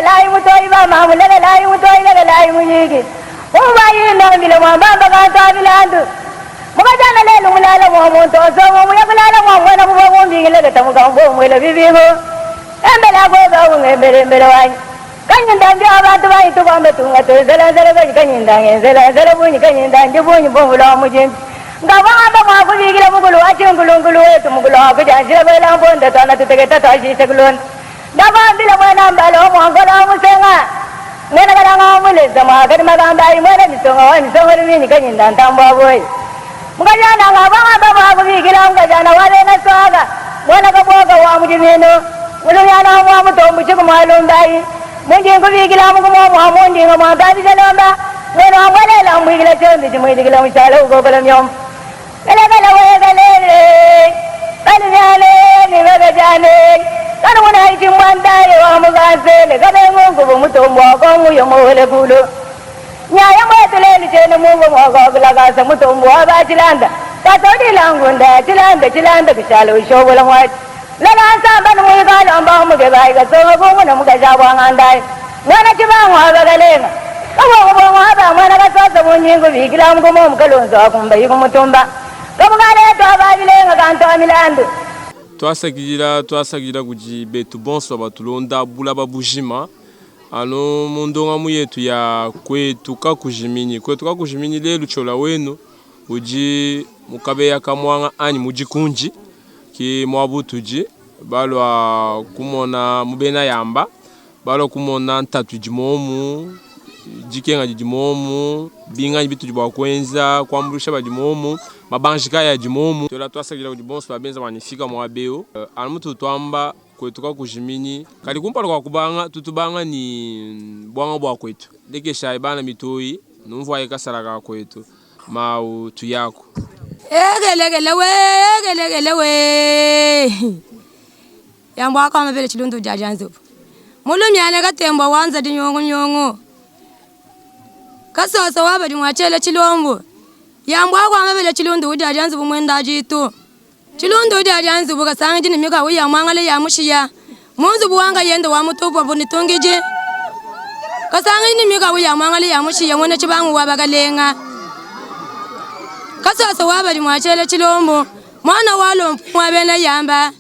lai mutoi ba ma mulele lai mutoi le lai muyigi ubayi na bila mamba ga ta bilandu mugajana le lumulala mo mo to so mo ya bulala mo mo na mo bigile ga tamu ga mo mo le bibigo embela go ga ngembele mbele wai kanyinda ndio abantu bayitu bambe tunga to zela zela ga kanyinda ngezela zela bunyi kanyinda ndio bunyi bovulo mujin ngabamba ma ku bigile mugulu achungulungulu wetu mugulu ku janjira bela bonda tana tutegeta tashi segulon ndabambila mwana mbalo mo ngola musenga ngena kana ngamule zama ga magamba imwana misonga rimini kanyinda ntamba boy mugajana ngabamba ma ku bigile ngajana wale na swaga mwana kabwaga wa mujimeno uluyana wa mutombu chikumwalumbai mungi ngubigila mukumo mundi ngomagabi zalomba ngeno amwalela mbigila chombi chimwidikila mwisala ugogola myom Kala wegalele kalnyale ni wegajane kana mwana ichimwandaye wa mugazele kale mungu mutombo akongu yomole kulo nyaya mwatuleli chene mungu mwagogula gasa mutombo abachilanda katodi langunda chilanda kishalo ushobola mwati lala samba numwigalo amba mugebai gasonga bungu na mugajabwa ngandai mwana chibangu abagalenga kawo bongo aba mwana gasosa bunyingu bigila mugomo mukalonzo akumba yikumutumba kamugale to ababilenga kanto amilandu twasagira kuji betu bonso batulonda bula babujima ano mundonga muyetu ya kwetu kakujimini lelu chola wenu uji mukabe ya kamwanga ani mujikunji ki mwabutuji balwa kumona mubena yamba balwa kumona ntatu jimomu jikenga jimomu binga bitu jibwa kwenza kwambulisha ba jimomu mabanjika ya jimomu tola twasagira kujibonso babenza manifika mwabeo almutu twamba kwetuka kujimini kali kumpala kwa kubanga tutubanga ni bwanga bwa kwetu deke shaibana mitoi numvwa yekasaraka kwetu mau tuyako egelegele we yambo akama bele chilundu jajanzo mulumyane katembo wanza dinyongo kasoso waba dimwachele chilombo yambo akama bele chilundu jajanzo bumwenda jitu chilundu jajanzo bukasangi ni mika wiya mwangale ya mushiya munzu buwanga yendo wa mutopo bunitungije kasangi ni mika wiya mwangale ya mushiya mwene chibangu wabagalenga kasoso waba dimwachele chilombo mwana walo mwabena yamba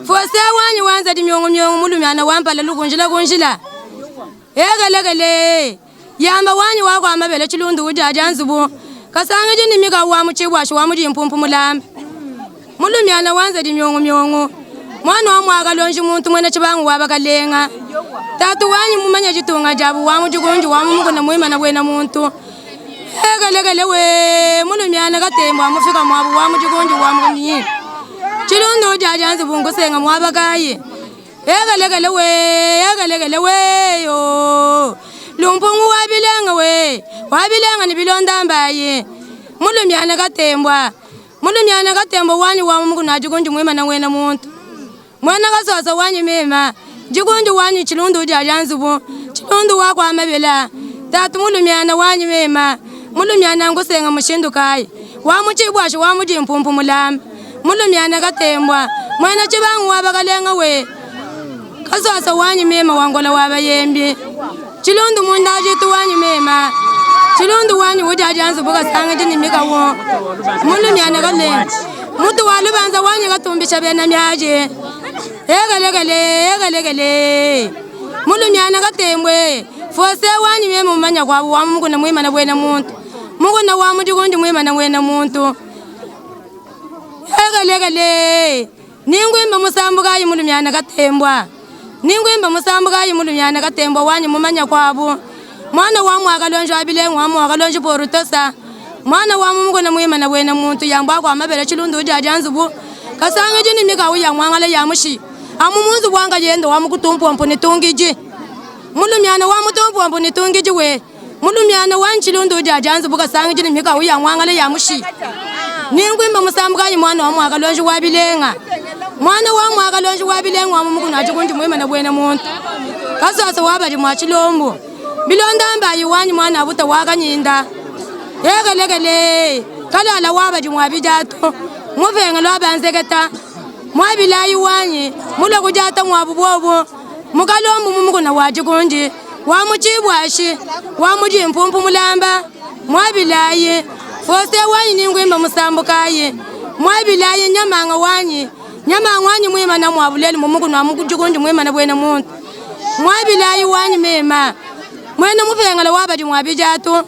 fose wanyi wanza dimyongo mulumyana wampala lukunjila egelegele yamba wanyi wako amabele chilundu ujajanzubu kasanga jini mika wa muchibwashu wa mudi mpumpu mulambe mulumyana wanza dimyongo mwana wa mwagalonji muntu mwene chibangu wabakalenga tatu wanyi mumanya jitunga jabu wa mujigunji wa mumukuna mwima na wena muntu egelegele we mulumyana katembo amufika mwabu wa mujigunji wa mukunyi chilundu jajanzu bungusenga mwabagaye egelegele we yo lumpungu wabilenga ni bilonda mbaye mulumyana katembo wani wa mungu na jigunji mwema na wena muntu mwana kasoso wani mema jigunji wani chilundu jajanzu bu chilundu wako amabela tatu mulumyana wani mema mulumyana ngusenga mushindu kai wa muchibwashu wa mudi mpumpu mulambe mulumyana katembwa mwana chibangu wabakalenga we kasoso wanyi mema wangola wabayembi chilundu mundaji tu wanyi mema chilundu wanyi ujajanzu bukasanga jini mika wo mulumyana kalenga mutu walubanza wanyi katumbisha bena myaje egelegele mulumyana katembwe fose wanyi mema mumanya kwabu wa mungu na mwema na wena muntu mungu na wa mujigundi mwema na wena muntu egelegele ningwimba musambugayi mulumyana katembwa wanyi mumanya kwabu mwana wa mwagalonjo abilenga wa mwagalonjo porutosa mwana wa mungu na mwema na wena muntu yamba kwa mabele chilundu jajanzubu kasanga jini mika uya mwangala ya mushi amumunzu wanga yendo wa mukutumpu mpuni tungiji mulumyana wa mutumpu mpuni tungiji we mulumyana wa chilundu jajanzubu kasanga jini mika uya mwangala ya mushi ningwimba musambugayi mwana wa mwagalonjo wabilenga wa mungu na chikundi mwema na wena muntu kasoso wabali mwa chilombo bilonda mbayi wanyi mwana abuta wakanyinda egelegele kalala wabali mwa bijato muvenga lwabanzeketa mwabilayi wanyi mula kujata mwabubobo mukalombu mumukuna wachikunji wamuchibwashi wamujimpumpu mulamba mwabilaye fose wanyi ningwimba musambukaye mwabilaye nyamanga wanyi mwima na mwabuleli mumukuna wamuchikunji mwima na bwena muntu mwabilaye wanyi mema mwena mupengala wabaji mwabijatu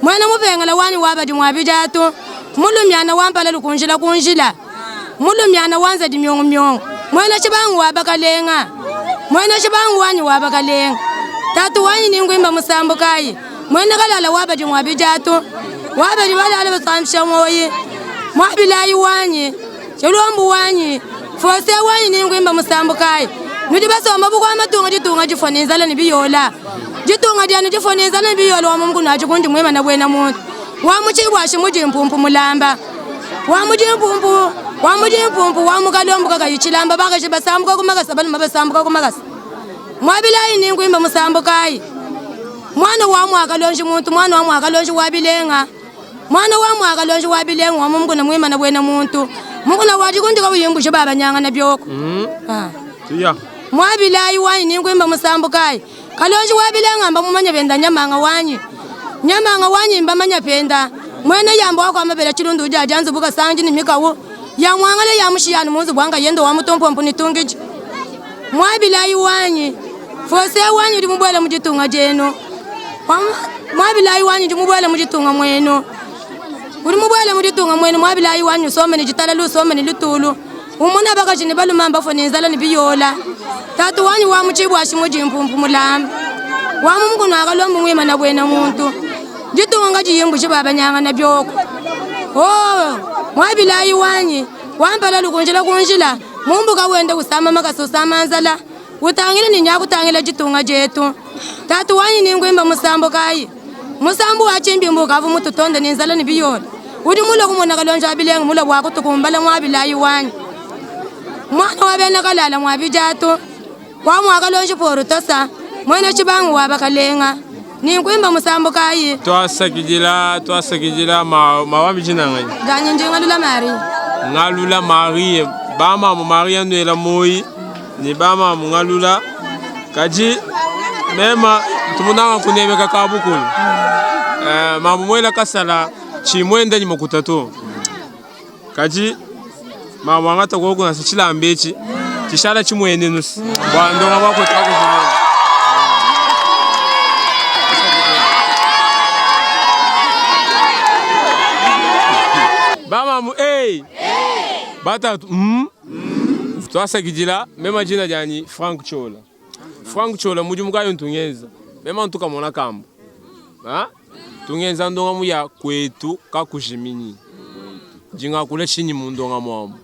mwena mupengala wanyi wabaji mwabijatu mulumyana wampala lukunjila mulumyana wanza di myongo mwena chibangu wabakalenga mwena chibangu wanyi wabakalenga tatu wanyi ningwimba musambukaye mwena kalala wabaji mwabijatu wabaji balala basamsha moyi mwabilayi wanyi chilombu wanyi fose wanyi ningwimba musambukaye nudi basoma buko amatunga jitunga jifonezala nibiyola jitunga dyani jifonezala nibiyola wa mungu nachikunji mwema na bwena muntu wamuchibwashi mujimpumpu mulamba wamujimpumpu wamukalombu kakayichilamba bakashi basambuka kumakasa balima basambuka kumakasa mwabilayi ningwimba musambukayi mwana wamu akalonji muntu mwana wamu akalonji wabilenga mwana wamu akalonji wabilenga wa mungu na mwema na bwena muntu mungu na wachikunji kabuyimbushe baba nyanga na byoko mwabilayi wanyi ningwimba musambukayi kalonji wabilenga mba mumanya benda nyamanga wanyi mbamanya penda mwene yamba wako amabela chilundu uja janzu buka sanji ni mikawo ya mwangale ya mushiyani munzu bwanga yendo wa mutompompu nitungiji mwabilayi wanyi fose wanyi ndi mubwele mujitunga jeno mwabilayi wanyi ndi mubwele mujitunga mweno uri mubwele mujitunga mweno mwabilayi wanyi usome ni jitala lu usome ni lutulu umuna baka chini balu mamba fo nenzala ni biyola tatu wanyi wa muchibwashi mujimpumpu mulamba wa mungu na akalombu mwima na bwena muntu jitunga jiyimbu chibaba nyanga na byoko mwabilayi wanyi wampala lukunjila mumbuka wende usama makasosama nzala utangile ni nyakutangila jitunga jetu tatu wanyi ningwimba musambukayi musambu wachimbi mbuka avu mututonde nenzala ni biyola udi mulo kumona kalonja abilenga mulo bwakutukumbala mwabilayi wanyi mwana wabena kalala mwabijatu wamwakalonji porutosa mwene chibangu wabakalenga ningwimba musambukayi twasakijila mawambi chinangai danye ngalula Marie bama mu Marie nwela moyi ni bama mu ngalula kaji mema tumunanga kunebeka kabukulu mamu mwela kasala chimwenda ni mokutato kaji mamu angata ko kuna sichila ambechi chishala chimwene nusi bwandonga bako twakuzimana bama mu batatu twasakijila mema jina jani Frank Chola muji mukayo ntungeza mema ntuka mona kambo tungenza ndonga muya kwetu kakushimini jinga kula chini mundonga mwamu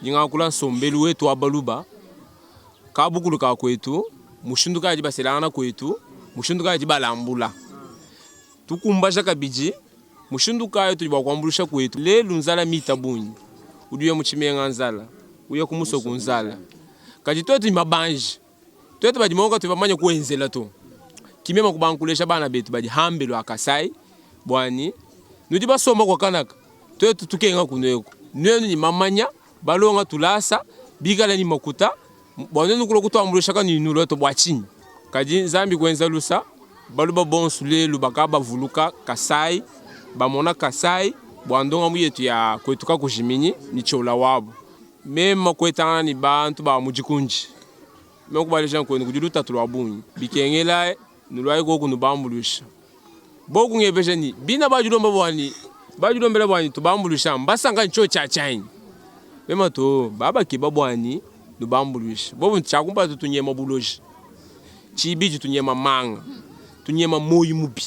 jinga kula sombelu wetu abaluba kabukulu ka kwetu mushunduka ajiba selana kwetu mushunduka ajiba lambula tukumbasha kabiji mushunduka ayo tuliba kwambulisha kwetu lelu nzala mitabunyi uduye muchimenga nzala uye kumusoku nzala kaji twetu mabanji twetu baji monga tubamanya kuenzela to kimema kubankulesha bana betu baji hambelo akasai bwani nudi basoma kwa kanaka twetu tukenga kunweko nwenu ni mamanya balonga tulasa bigala ni makuta bwanenu kulo kutwambulisha kani nulo to bwachini kaji zambi kwenza lusa baluba bonsu lelu bakaba vuluka kasai bamona kasai bwandonga muyetu ya kwetu kakushimini ni chola wabo mema kwetana ni bantu ba mujikunji mema kubalisha kwenu kujiluta tulwabunyi bikengela nulwaye ko kunubambulusha boku ngebeje ni bina bajulomba bajulombela bwani tubambulusha mbasanga ncho chachani mema to baba kibabwani nubambulusha bobu nchakumba tutunyema buloji chibiji tunyema manga tunyema moyi mubi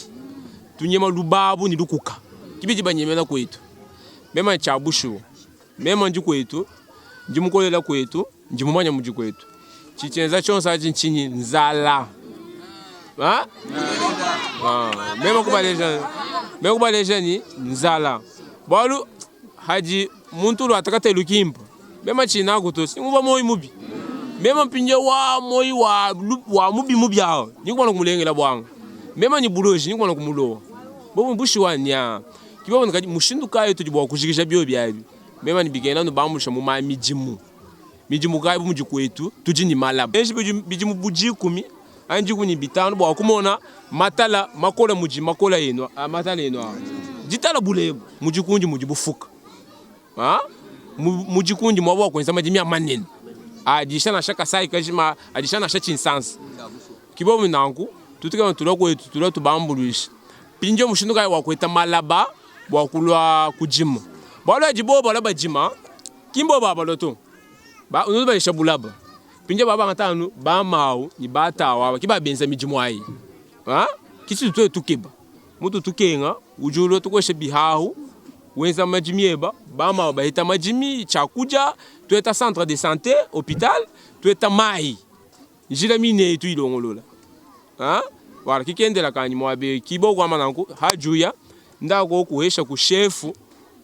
tunyema lubabu ni lukuka kibiji banyemela kwetu mema chabushu mema nji kwetu njimukolela kwetu njimumanya muji kwetu chichenza chonsa chinchini nzala mema kubaleja ni nzala balu haji muntu lu atakate lukimpa mema china kuto singuba moyi mubi mema mpinje wa moyi wa mubi hao nikubona kumulengela bwanga mema ni buloji nikubona kumulowa bobu mbushi wanya kibona kaji mushinduka yetu jibwa kushikisha byo byabi mema ni bigenda no bamusha mu mamijimu mijimu gaibu mujikwetu tujini malaba enji bijimu bujikumi anji kuni bitano bwa kumona matala makola muji makola yeno matala yeno jitala bulebu mujikunji mujibufuka mujikunji mwabo kwenza majimi amanene ajishana shaka sai kajima ajishana shachi insansi kibo minangu tutika tuloko tulatu bambuluisha pinjo mushindu kai wakweta malaba bwa kulwa kujima balo jibo balo bajima kimbo baba loto ba unuba lishabulaba pinjo baba ngatanu ba mau ni batawa kiba benza mijimu ai kisi tuwe tukeba mutu tukenga ujulo tukoshe bihahu wenza majimieba ba mau bahita majimi chakuja tueta centre de santé hôpital tueta mai njila mine tu ilongolola wala kikendela kanyi mwabe kibo kwa manangu hajuya ndako kuhesha ku chef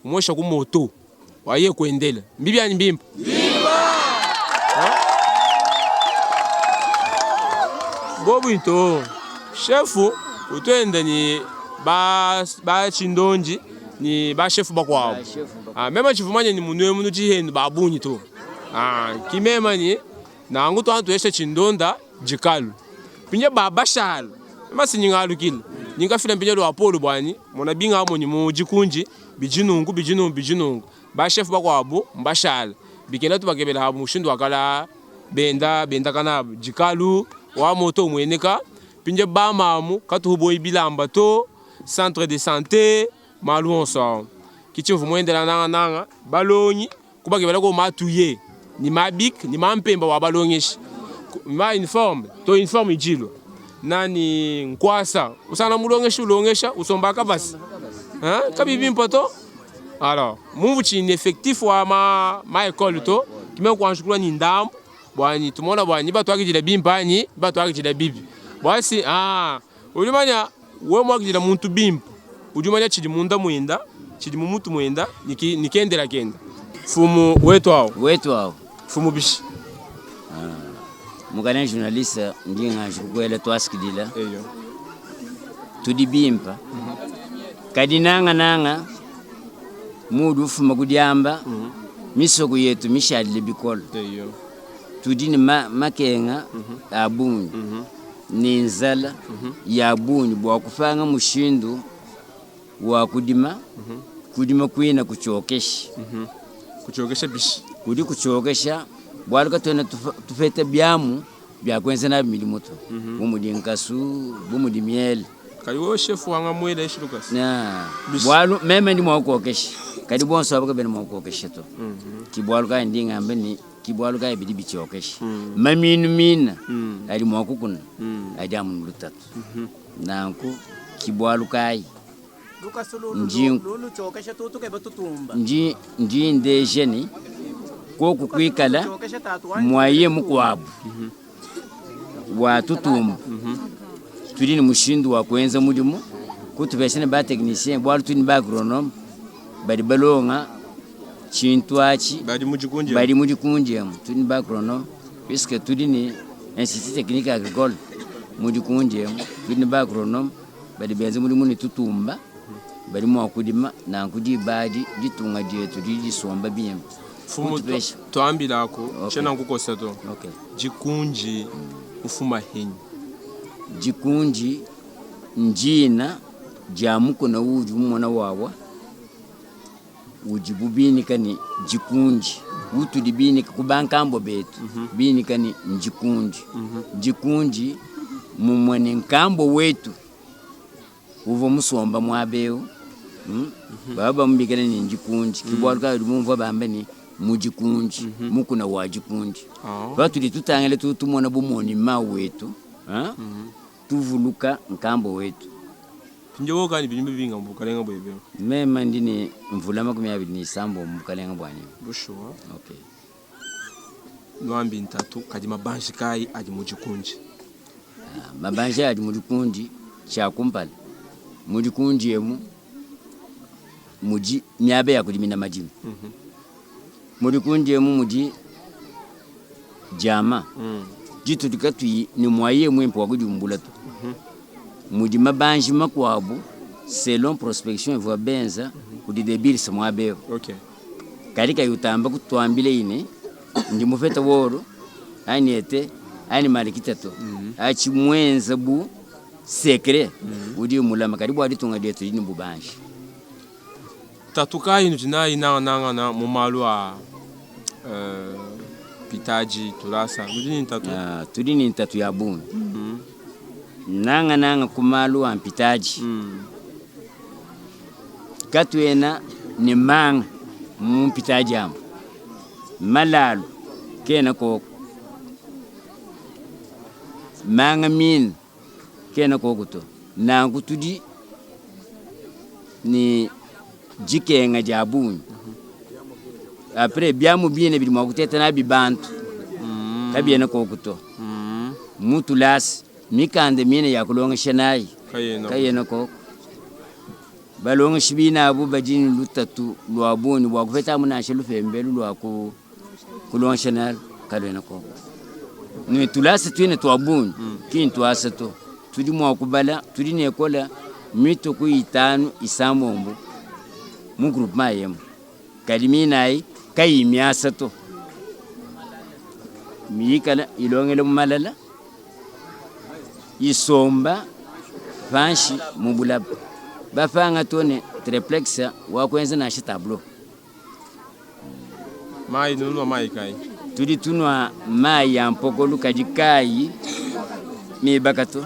umosha ku moto waye kuendela mbibi ani mbimba bobu ito chef utwenda ni ba chindonji ni ba chef bakwao mema chifumanya ni munwe munu jihenu babunyi to kimema ni nangu to antu esha chindonda jikalu pinja baba shalo masi nyingalu kila nyinga fila pinja do apolo bwani mona binga amo ni mujikunji bijinungu ba chef bakwabo mbashala bikela tu bakebela habu mushindu wakala benda kana jikalu wa moto mweneka pinja ba mamu katubo ibilamba to centre de santé malu onso kichivu mwendela nanga balonyi kubakebela ko matuye ni mabik ni mampemba wa balonyeshi ma uniforme to uniforme jilo nani nkwasa usana mulongesha ulongesha usombaka basi kabibi mpoto alors mungu chini effectif wa ma école to kime kwanshukura ni ndambo bwani tumona bwani batu akijira bimpani batu akijira bibi bwasi ulimanya we mwakijira muntu bimpa ujumanya chidi munda mwenda chidi mumutu mwenda nikendera kenda fumu wetu hao fumu bishi mugana journaliste ndi ngaje kukwela twaskidila eyo tudibimpa kadinanga mudu fuma kudyamba misoko yetu mishadile bikolo eyo tudini makenga abunyi ninzala ya bunyi bwa kufanga mushindu wa kudima kwina kuchokesha bishi kudi kuchokesha bwaluka twena tufete byamu byakwenza na milimoto bumudi nkasu bumudi miel kaliwo chef wanga mwela ishilukas bwalu meme ndi mwakokesha kadi bonso abaka bene mwakokesha to kibwaluka ndinga mbeni kibwaluka ibidi bichokesha maminu mina ali mwakukuna adamu lutatu nanku kibwaluka nji ndejeni koku kwikala mwaye mukwabu wa tutumba tuli ni mushindu wa kwenza mulimu kutubeshene ba technicien bwalu tuni ba agronome bali balonga chintu achi bali mujikunje tuni ba agronome puisque tuli ni institut technique agricole mujikunje tuni ba agronome bali benze mulimu ni tutumba bali mwakudima na kudi badi ditunga dietu disomba biyembe fumu tuambilako chena ngukosa to jikunji ufuma henyi jikunji njina jamuko na uji mwana wawa ujibubini kani jikunji utu dibini kubankambo betu bini kani njikunji jikunji mumwane nkambo wetu uvo musomba mwabeo baba mbikana ni njikunji kibwaluka lumumva bambeni mujikunji mukuna wajikunji batu litutangale tutumona bumoni mawetu tuvuluka nkambo wetu njowo kani binyumba binga mbukalenga bwebe mema ndini mvula makumi abiri ni sambo mbukalenga bwani bushuwa nwambi ntatu kadi mabanji kai adi mujikunji mabanji adi mujikunji cha kumpala mujikunji emu muji miabe ya kudimina majimu mujikunji emu muji jama jitu dikatui ni mwaye mwempo wakujumbula tu muji mabanji makwabu selon prospection ivoa benza kudidebiri sa mwabeo kalika yutamba kutuambile ine ndi mufeta woro ani ete ani malikita to achi mwenza bu sekre udi mulama karibu adi tunga deto ni bubanshi tatuka inu jina ina mumalu a pitaji tulasa tudini tatu tudini tatu ya buni nanga kumalu a pitaji katwena ni manga pitaji am malalu kena ko manga min kena ko guto na gutudi ni jike nga jabuni après biamu bine bidi mwakuteta na bibantu kabiena ko guto mutulas mikande mine yakulonga shanai kayena ko balonga shibina abu bajini lutatu lwabuni wakufeta muna shelu fembelu lwaku kulonga shanal kalena ko ni tulasa twine twabuni kintu asato tudi mwakubala tudi nekola mito ku 5 isamombo mu group mayem kaliminai kayimi asato mikala ilongele malala isomba fanshi mubulab bafanga tone triplexa wakwenza na shi tableau mai nunwa mai kai tudi tunwa mai ya mpokolu kajikai mi bakato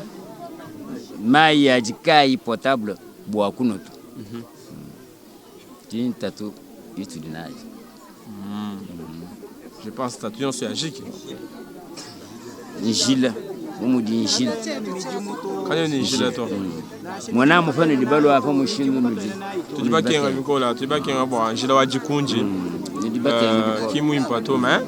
mai ya jikai potable bwa kunoto tin tatu itudinai je pense tatu on se agiki njila umudi njila kanyo ni njila to mwana mufano libalo afa mushindu mudi tudibakenga bikola tudibakenga bwa njila wa jikunji kimu impato mais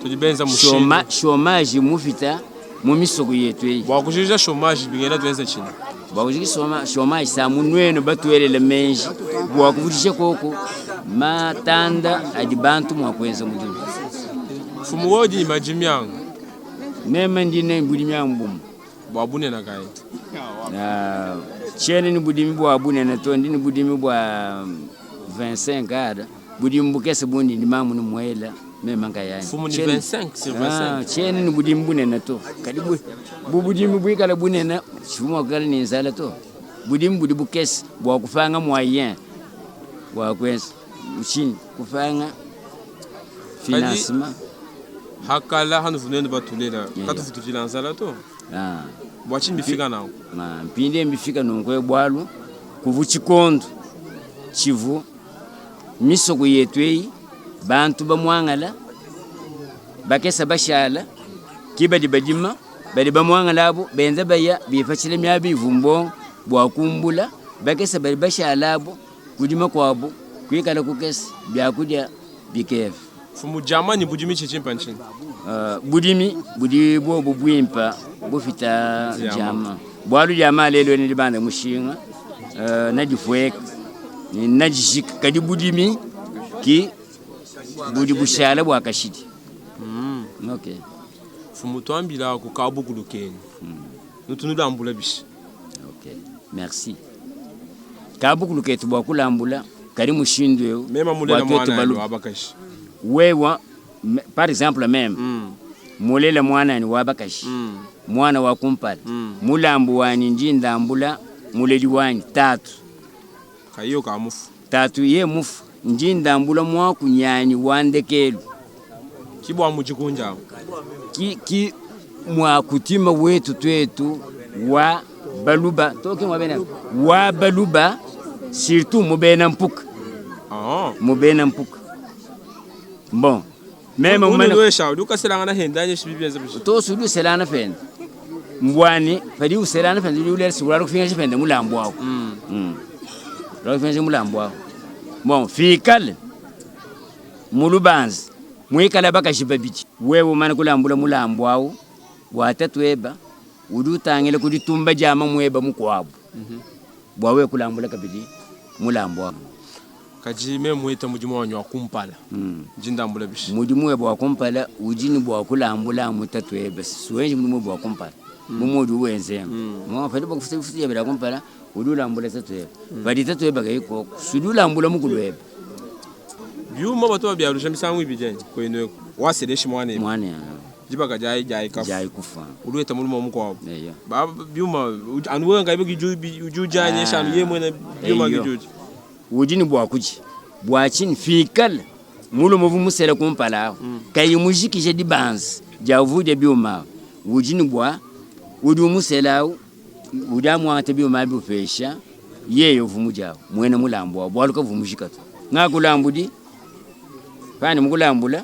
tudibenza mushindu chômage mufita mu misoko yetu yi bwa kujija chômage bingena tuenza chini bwa kujija chômage sa munweno batwelele menji bwa kuvujisha koko matanda adibantu mwakwenza mudi fumu wodi ni majimyangu nema ndine budi myambum bwa bune na kai chene ni budi bwa bune na to ndini budi bwa 25 ada budi mbukese bundi ni mamu ni mwela mema ngayani fumu ni 25 sur 25 chene ni budi mbune na to kadibu budi mbuyikala bune na chuma kala ni nzala to budi bukese bwa kufanga moyen bwa kwenza uchini kufanga financement hakala hanu funendo batulela katufututila nzala to bwachi mbifika nawo mpinde mbifika nongwe bwalu kuvuchikondo chivu misoko yetwei bantu bamwangala bakesa bashala kibadi badima bali bamwangala abo benza baya bifachile myabivumbo bwakumbula bakesa bali bashala abo kudima kwabo kwikala kukesa byakudya bikefu fumu jamani budimi chichimpa nchini budimi budi bo bubwimpa bufita jama bwalu jama lelo ni libanda mushinga najifweka ni najishika kadi budimi ki budi bushala bwakashidi okay fumu twambila ku kabukulukeni nutunulambula bishi okay merci kabukuluketi bwakulambula kali mushindu yo mema mulela mwana wabakashi wewa par exemple même mulela mwana ni wabakashi mwana wa kumpala mulambu wani njindambula muleli wani tatu kayo ka mufu tatu ye mufu njindambula mwa kunyani wandekelu kibwa mujikunja ki mwa kutima wetu twetu wa baluba toki mwabena wa baluba surtout mubena mpuka mubena mpuka bon même umana wesha duka selanga na hendanye shibibenza bishi to sudu selana fenda mbwani fadi uselana fenda yule sura kufinga fenda mulambo wako ro kufinga mulambo wako bon fikal mulubanzi mwikala baka shibabichi wewe mana kulambula mulambo wako watatweba udutangele kuditumba jama mweba mukwabo bwawe kulambula kabidi mulambo wako kajime mweta mujimu wanyo wakumpala njindambula bishi mujimu webo wakumpala ujini bwa kulambula mutatweba suwenji mujimu bwa wakumpala mumudu wenze mwa fadi bwa kufuti ya bila kumpala udulambula tatweba badi tatweba kayiko sudulambula mukulweba byuma batu babyalusha misangu ibijenye kweneko wasedeshi mwane mwane jibaka jai kafu jai kufa urueta mulimo mukwa eyo ba byuma anuwe ngaibe ujujanye shanu yemwe na byuma gijuji ujini bwa kuji bwa chin fikal mulimo vumusela kumpala kay mujiki je di banz javude byuma ujini bwa udu musela udamu ate byuma bufesha yeyo vumuja mwene mulambo bwaluka vumujika ngakulambudi fani mukulambula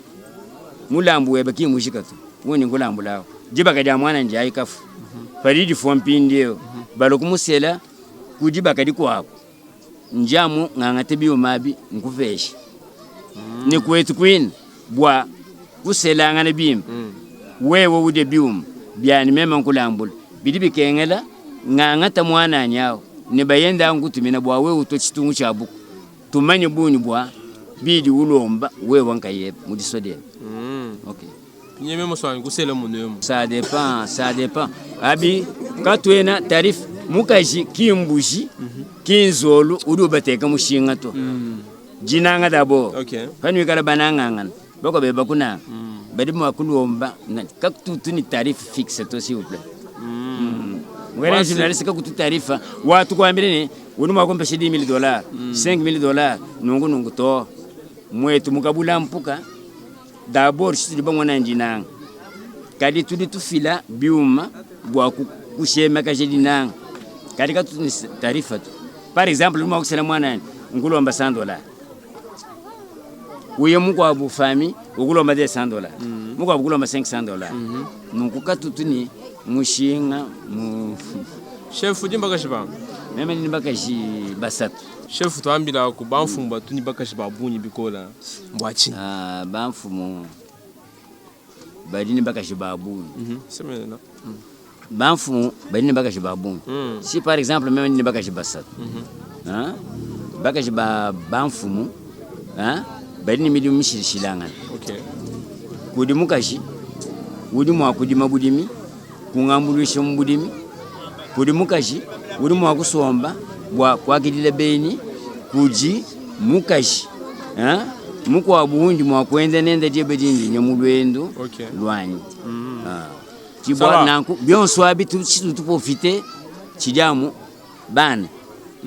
mulambu webaki mujika woni ngulambula jibaka ja mwana njai kafu faridi fompindio balokumusela kujibaka dikwako njamu ngangate byumabi nkuvesha ni kwetu queen bwa kusela ngane bim wewe ude byum byani mema nkulambula bidibi kengela ngangata mwana nyao ne bayenda ngutumina bwa wewe utochitungu chabuku tumanye buni bwa bidi ulomba wewe nkaye mudisode okay nyeme moswanyi kusela munemu ça dépend abi katwena tarif mukaji kimbuji kinzolu udu bateka mushinga to jinanga dabo okay fani kala bananga bako be bakuna badi makulomba kaktutu ni tarif fixe to s'il vous plaît ngwana journaliste kakutu tarifa watu kwambire ni unu makompa $10,000 $5,000 nungu to mwetu mukabula mpuka d'abord sidi bangona njinanga kadi tudi tufila biuma bwa kushema kajedinanga kadi katu tarifa tu par exemple luma kusela mwana ngulomba $100 uye muko abu fami ugulomba $100 muko abugulomba $500 nungu katutu ni mushinga mu chef ujimba kashiba meme ni bakashi basatu chef tuambila ku bamfumba tuni bakashi babunyi bikola mbwachi bamfumu badini bakashi babunyi semena bamfumu badini bakashi babunyi si par exemple meme ni bakashi basatu bakashi bamfumu badini midu mishilishilanga okay kudi mukashi udi mwa kudima budimi kungambulisha mbudimi kudi mukashi udi mwa kusomba bwa kwakidile beni kuji mukashi muko abundi mwa kwenda nenda jebedindi nyamulwendo okay lwanyi tibwa nanku byonso abitu tutupofite kijamu bana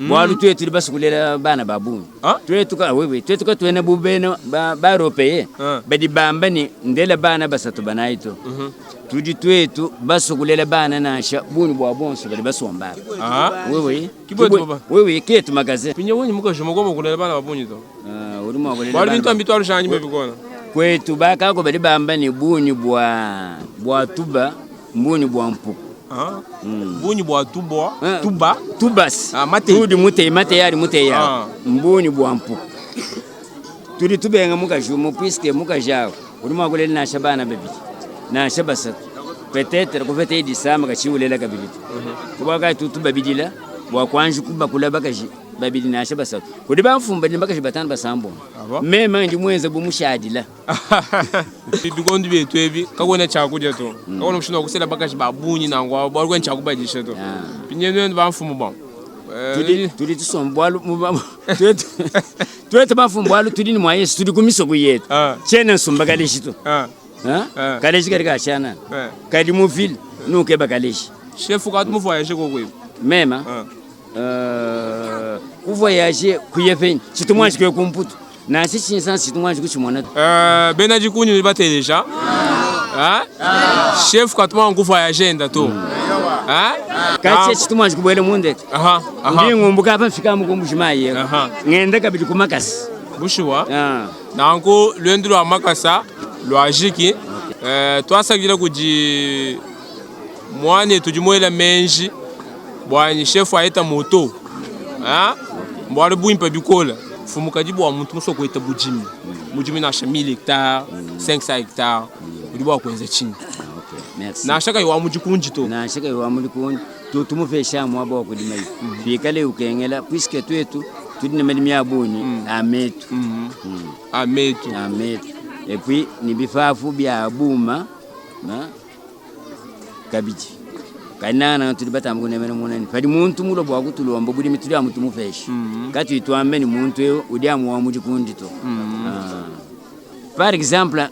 bwalu twetu libasukulela bana babundi twetuka wewe twetuka twena bubeno ba europeye badi bamba ni ndela bana basatu banaito tudi twetu basukulela bana nasha buni bwa bonso bali basomba wewe kiboto wewe ketu magaze pinye woni muko jomo gomo kulela bana babunyi to uri mwa kulela bali bintu ambitu alushanyi mebikona kwetu baka ko bali bamba ni buni bwa tuba mbuni bwa mpuku mbuni bwa tuba tubas mate tudi mate yari mbuni bwa mpuku tudi tubenga mukajumo puisque mukajao uri mwa kulela nasha bana bebi na shabasa peut-être ko fete disama ka chiulela kabili kuba ka tutu babidila bwa kwanju kuba kula bakaji babidi na shabasa kudi bamfumba ni bakaji batanu basambo mema ndi mwenza bumushadila bikondi betu ebi kakona chakudya to kakona mshino kusela bakaji babunyi nangwa bwa kwen chakubajisha to pinye ndo bamfumu bon tudi tusombwalu mubamo twetu bamfumbwalu tudi ni mwaye tudi kumisogo yetu chena sombagalishi to kaleji kari kachana kadi muvile nuke bakaleji chef ka tumu voyage ko kwe mema ku voyage kuyefen chitumwaji kwe kumputu na sisi sansi chitumwaji kuchimona benaji kunyu bateleja chef ka tumu ku voyage nda to kache chitumwaji kubwele munde ndi ngumbuka hapa mfika mukumbujimaye ngenda kabidi kumakasi bushiwa nanko lwendo lwa makasa lwajiki twasagila kuji mwane tujimoela menji bwanyi chef aita moto mbwale buimpa bikola fumuka jibo wa muntu muso kweta bujimi na 1000 hectares 500 hectares ulibo kwenza chini merci na shaka yo amujikunji to na shaka yo amujikunji to tumufesha mwabo okudima yi bikale ukengela puisque twetu tudi na madimi abuni ametu et puis ni bifafu bya buma kabiji kanana tudi batambu ne mena munani fadi muntu mulo bwa kutulomba budi mituli amutu mufeshi kati twambe ni muntu udi amu wa mujikundi to par exemple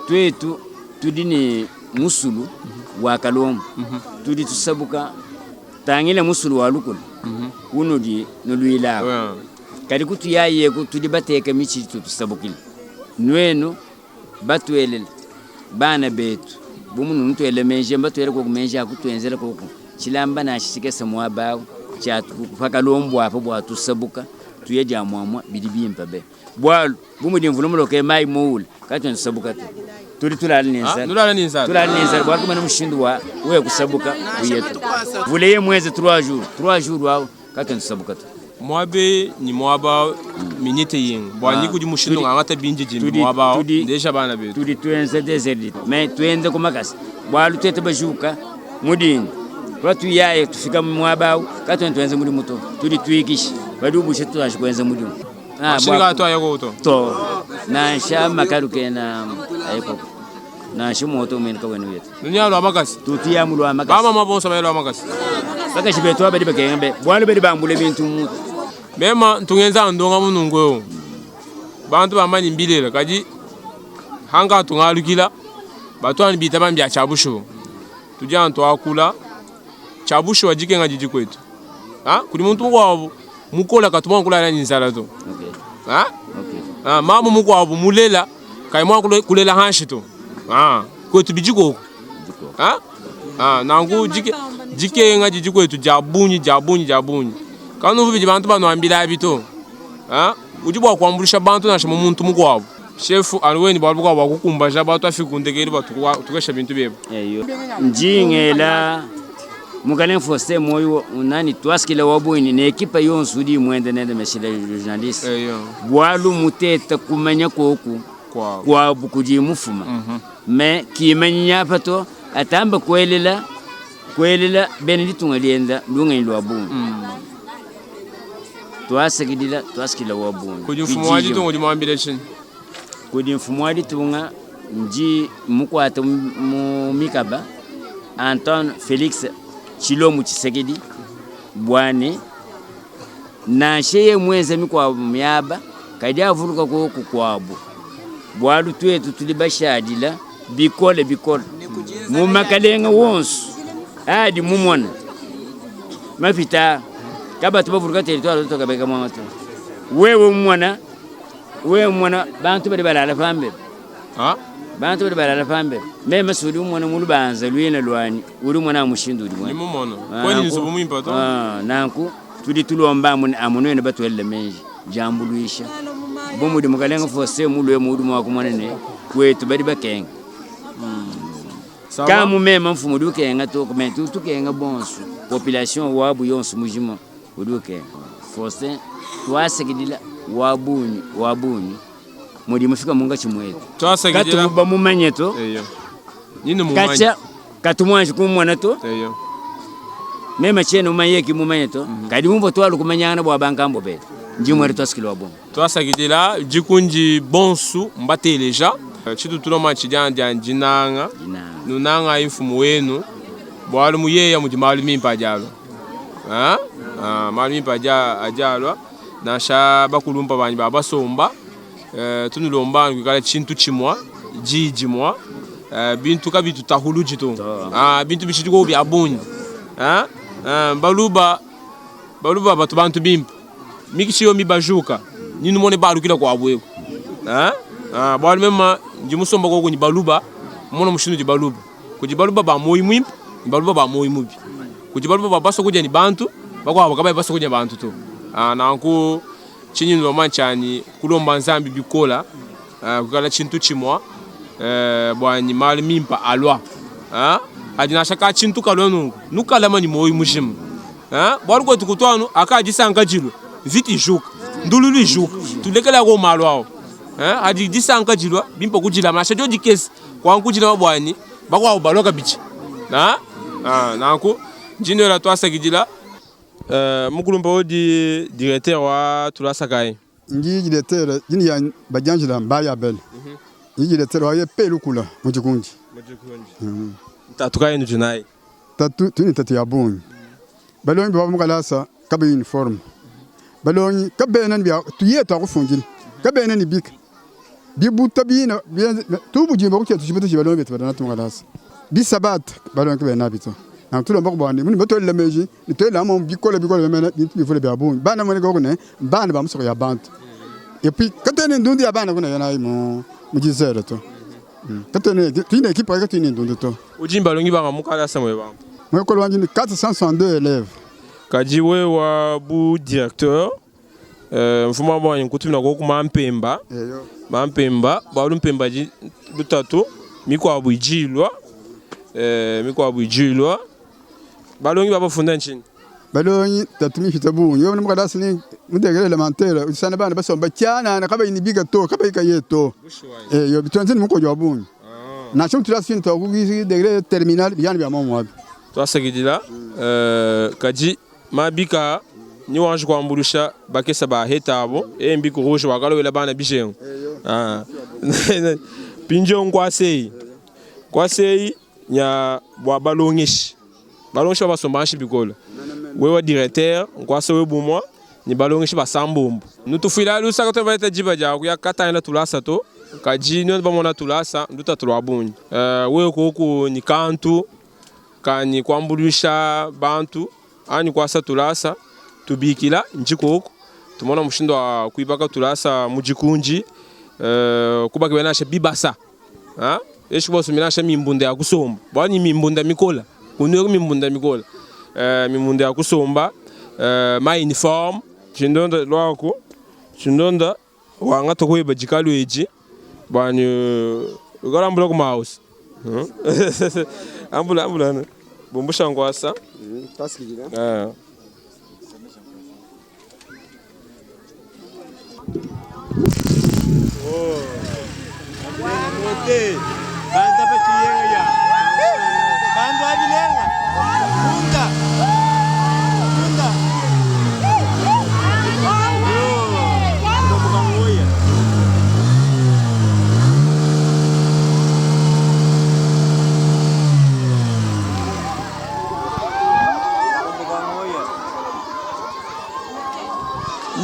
twetu tudini musulu wa kalom tudi tusabuka tangile musulu wa lukul uno di no luila kadi kutu yaye ku tudi bateka michi tusabukile nwenu batwelele bana betu bumunu ntwele menje batwele ko menje akutwenzela ko chilamba na shikese mwaba cha pakalombo apo bwa tusabuka tuyeja mwamwa bidibimpa be bwalu bumudi mvulumulo ke mai muul katwe tusabuka tuli nulala ninzala bwa kuma mushindu wa we kusabuka uyetu vuleye mwezi 3 jours wao katwe tusabuka mwabe ni mwaba minite yin bwa ni kudi mushindu ngata binji jimbi mwaba deja bana betu tuli tuenze desert mais tuenze kumakasi bwalu tete bajuka mudini watu yaye tufika mwaba katwe tuenze muri muto tuli tuikishi badubu shetu ashikwenza muri shirika to ayako to na shama karuke na ayiko na shimoto menka wenu yetu dunyalo amakasi tutia mulu amakasi bama mabonsa bayelo amakasi baka shibeto abadi bakenbe bwalo bedi bambule bintu mu bema ntungenza ndonga munungwe bantu bamanyi mbilela kaji hanga tungalukila batwani bitama mbya chabusho tujya ntwa akula chabusho wajike ngajiji kwetu kuli muntu wabo mukola katuma kula na nzala to mamu muko wabo mulela kaimwa kulela hanshi to kwetu bijiko nangu jike ngajiji kwetu jabunyi kanu vubi bantu bano ambila bito ujibwa kwambulisha bantu na shimo muntu muko wabo chef alweni baluka bakukumbaja batu afikundekeli batu tukesha bintu bebo njingela mukale foste moyo unani twaskile wabuni ne ekipa yonsudi mwende nende mesile journaliste bwalu muteta kumanya koku kwa bukuji mufuma me kimanya pato atamba kwelela beneditunga lienda lunga ilwabuni twaskile wabuni kudi mfumo waji tungo dimwambile chini kudi mfumo waji tunga nji mukwata mikaba Anton Felix Chilomu Chisekedi bwane na sheye mwenze mikwa myaba kadi avuruka ko kukwabo bwalu twetu tulibashadila bikole mu makalenga wonsu adi mumona mafita kaba tubavuruka territoire to kabeka mwato wewe mwana bantu bali balala fambe bantu bali balala fambe meme sudi umwana mulubanza lwina lwani uri mwana mushindu uri mwana nimumona kwani nizubu mwimpa to nanku tuli tulomba amunene batwelle menji jambuluisha bomudi mukalenga fose mulwe mudu mwako mwanene kwetu bali bakenga kamu meme mfumu dukenga to komentu tukenga bonsu population wabu yonsu mujima uduke fose twasekidila wabuni mudi mufika munga chimwetu twasegedela katuba mumanyeto nini mumanyeto kacha katumwanji kumwana to mema cheno mayeki mumanyeto kadi mumbo twalu kumanyana bwa bankambo be njimwere twaskilwa bon twasegedela jikunji bonsu mbateleja chitu tuloma chijanja njinanga nunanga imfumu wenu bwalu muyeya mujimalu mimpa ajalo malu mimpa ajalwa na sha bakulumpa banyi babasomba tunulomba ngikala chintu chimwa jijimwa bintu kabitu tahuluji to bintu bichitiko bya bunyi baluba batu bantu bimpa mikichiyo mibajuka ninu mone barukila kwa abweko bwali mema njimusomba ko kunyi baluba mona mushinu ji baluba kuji baluba ba moyi mwimpa baluba ba moyi mubi kuji baluba ba baso kuja ni bantu bakwa bakabaye baso kuja bantu to nanku chinyi ndo manchani kulomba nzambi bikola kukala chintu chimwa bwanyi mali mimpa alwa adina shaka chintu kalonu nukala mani moyi mushim bwalu ko tukutwanu akajisanga jilo viti juka ndululu juka tulekela ko malwa adi disanga jilo bimpa kujila masha jodi kesi kwa kujila bwanyi bakwa baloka bichi nanku njino la twasa gidila mukulumba odi directeur wa tulasakai ngi directeur jini ya bajanjila mbaya bel ngi directeur wa pelu kula mujikunji tatukai njunai tatu ya bonyi balonyi baba mukalasa kabe uniforme balonyi kabena ni bya tuye to kufunjili kabena ni bik bibuta bina tubu jimba ku cyetu chibuta chibalo betu badana tungalasa bisabat balon ke bena bito na tulo mbako bandi muni beto le meji ni to la mo bikole bemena bintu bifole bya bunyi bana mone go ne bana ba musoko ya bantu et puis katene ndundi ya bana kuna yana mo mujizera to katene tine équipe ka tine ndundi to ujimba longi banga mukala samwe ba mo ko lwanji ni 462 élèves kajiwe wa bu directeur mfuma bo nkutumina ko kuma mpemba mampemba balu mpemba ji lutatu mikwa bujilwa balongi baba funda nchini balongi tatumi fitabu yo ni mukadasi ni mudegere elementaire usana bana basomba cyana na kaba inibiga to kaba ikayeto yo bitonze ni muko jwabunyi na chum turasini to kugi degere terminal byani bya momwa to asagidila kaji mabika ni wanju kwa mbulusha bakesa ba hetabo mbiko rojo wakalo wela bana bishengo pinjo kwasei nya bwa balongishi basombashi bikola wewa directeur kwase we bumwa ni balongishi basambombo nutufila lusaka to baita jiba ja ku yakata ina tulasa to kaji no bamona tulasa nduta tulwabunyi we ko ni kantu kani kwambulisha bantu ani kwasa tulasa tubikila njikoko tumona mushindo wa kuibaka tulasa mujikunji kubaka benasha bibasa eshi boso minasha mimbunda ya kusomba bani mimbunda mikola kunyo mimbunda mikola mimbunda ya kusomba ma uniform chindonda lwako chindonda wanga to kuiba jikalu eji bani garambula ku mouse ambula bombusha ngwasa taskijira Mote, banda pachiyenga ya. Bando abilenga. Bunda.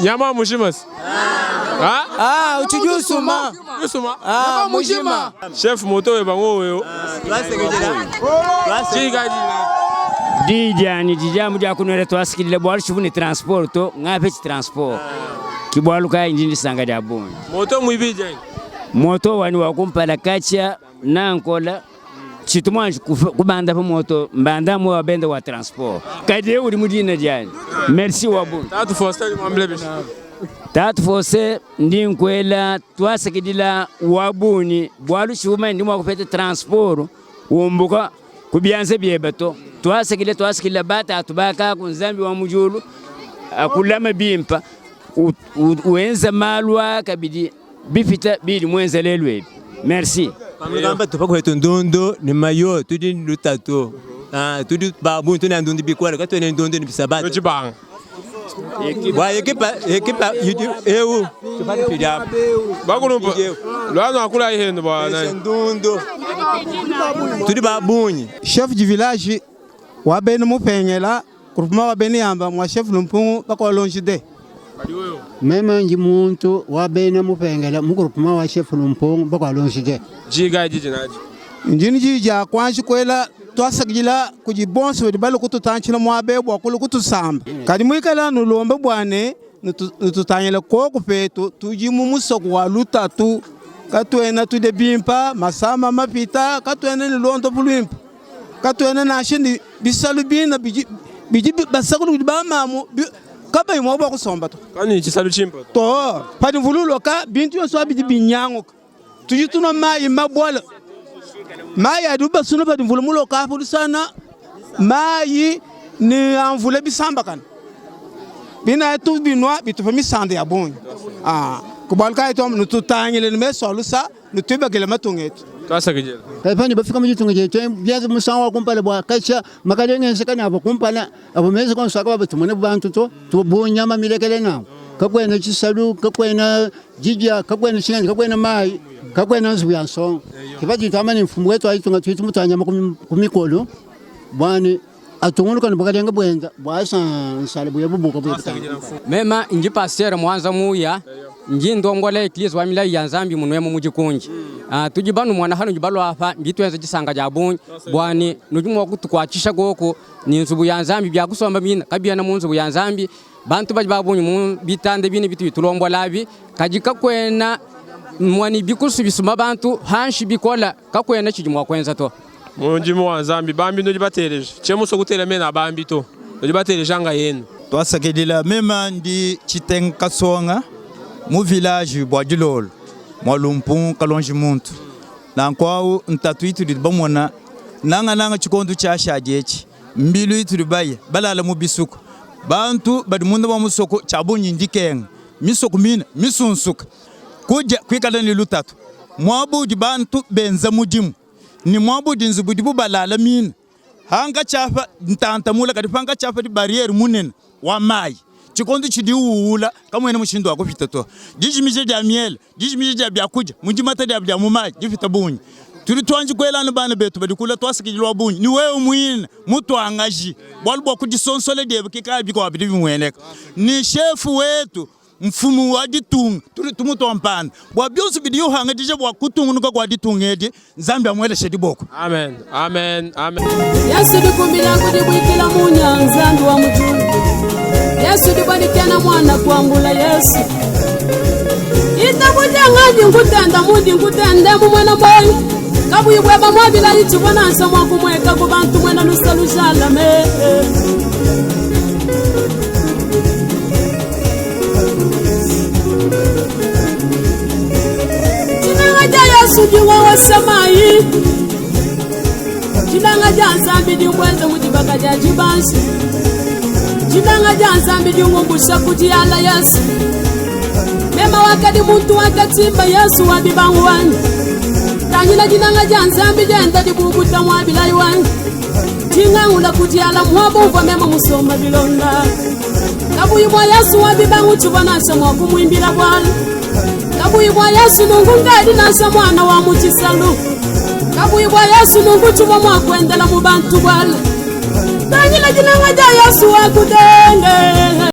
Nyama mushimas. Uchujusuma. Mujima. Chef moto we bango weyo. Dijani jijamu ja kunere twasikile bwal shuvuni transporto ngape transport. Kibwalu ka injini sanga ja bon. Moto muibije. Moto wani wakumpala kacha nankola chitumanje kubanda pa moto mbanda mo wabenda wa transport. Kade uri mudina jani. Merci wabun. Tatu fosta ni mwamlebe. Tatu fose ndinkwela twasikidila wabuni bwalu shuma ndimo kupete transport umbuka kubyanze byebato twasikile bata atubaka kunzambi wa mujulu akulama bimpa uenza malwa kabidi bifita bili mwenza lelwe. Merci Pamugamba tupakwetu ndondo ni mayo tudi lutato tudi babu tuna ndondo bikwala katone ndondo ni bisabata Chibang. Wa ekipa eu tupali pija Bakulumpa. Lwana akula ihendo bwana. ndondo tudi babunyi chef du village wa bene mupengela kuruma wa bene yamba mwa chef lumpungu bako lonjide meme nji muntu wa bene mupengela mukuruma wa chef lumpungu bako lonjide Jiga jijinaji. njini jija kwanshi kwela twasagila kujibonso wedi balo kututanchila mwabe bwa kulu kutusamba kadi mwikala nulombe bwane nututanyela koko petu tujimu musoko wa lutatu katwena tude bimpa masama mapita katwena ni londo bulwimpa katwena nashindi bisalu bina biji basakulu bamamu kaba imo bwa kusomba to Kani chisalu chimpa. to padi mvululo ka bintu yo so biji binyango tujituno mai mabwala mai aduba suno padi mvululo ka pulu sana mai ni amvule bisamba kan bina tu binwa bitufami sande ya bonyo kubalka ito nututangile nimesolusa nutubagele matungetu Twasagijela. kaipani bafika mujitunga jeto byaza musawa kumpala bwa kacha makalenge sekana abo kumpala abo meze kon saka abo tumone bantu to bunyama milekele nawo kakwena chisalu kakwena jijia kakwena singa kakwena mai kakwena nzu ya song kibaji tamani mfumu wetu ayitunga twitu mutanyama kumikolo bwani atungulu kan bakalenga bwenza bwasa nsale buya bubuka bwa mema inji pasteur mwanza muya njindombola eklizo wamila yanzambi munwemo mujikunji tujibanu mwana hano jibalo afa mbitwenze jisanga jabunyi bwani nujumwa kutukwachisha goko ninzubu yanzambi byakusomba mina kabiyana munzubu yanzambi bantu bajibabunyi mu bitande bine bitu bitulombola bi kajika kwena mwani bikusu bisuma bantu hanshi bikola kakwena kijimwa kwenza to munjimu wanzambi bambi nujibateleje chemuso gutela mena bambi to nujibateleje anga yenu twasakedila mema ndi chitenkasonga mu village Boadilolo Mwalumpun kalonji muntu na kwao ntatuitu dibamona nanga chikondo cha shajechi mbilu itu dibaye balala mu bisuko bantu badimunda ba musoko chabunyi ndikenga misoko mina misunsuka kuja kwikala ni lutatu mwabudi bantu benza mudimu ni mwabudi nzubudi balala mina hanga chafa ntantamula kadipanga chafa di barriere munene wa mai chikondo chidi uula kama ene mushindo wako fitato dijimije dia miel dijimije dia byakuja mujimata dia mumaji gifita bunyi turi twanji kwelana bana betu badikula twasikijilwa bunyi ni wewe mwina mutu angaji bwalbo kudisonsole de kika biko abidi mweneka ni shefu wetu mfumu wa ditunga turi tumuto mpana bwa byose bidiyo hanga dije bwa kutunga nuka kwa ditungedi nzambi amwele shedi boko amen amen amen Yesu dikumbila kudibwikila munyanza ndu wa mujuni Yesu dibadikena mwana kuambula Yesu itabuja ngadi nkutenda mudi nkutende mumwena boy kabuyibweba mwabila yichibona nsamwa kumweka kubantu mwena lusalushalame Chinanga Yesu diwa wasamai Chinanga janzambi dimbwenze mujibaka jajibansi Chinanga janzambi diungungusha kujiyala Yesu Mema wakadi muntu wakatimba Yesu wabibangu wanyi Tanyila jinanga janzambi jenda dibubuta mwabila yuwanyi Chingangula kujiyala mwabuva mema musoma bilonda Kabuyibwa Yesu wabibangu chubanasha mwakumuimbila bwala Kabuyibwa Yesu nungungadi nasha mwana wa muchisalu Kabuyibwa Yesu nungu chuba mwakwendela mubantu bwala Tanyila jinanga ja Yesu wakudenge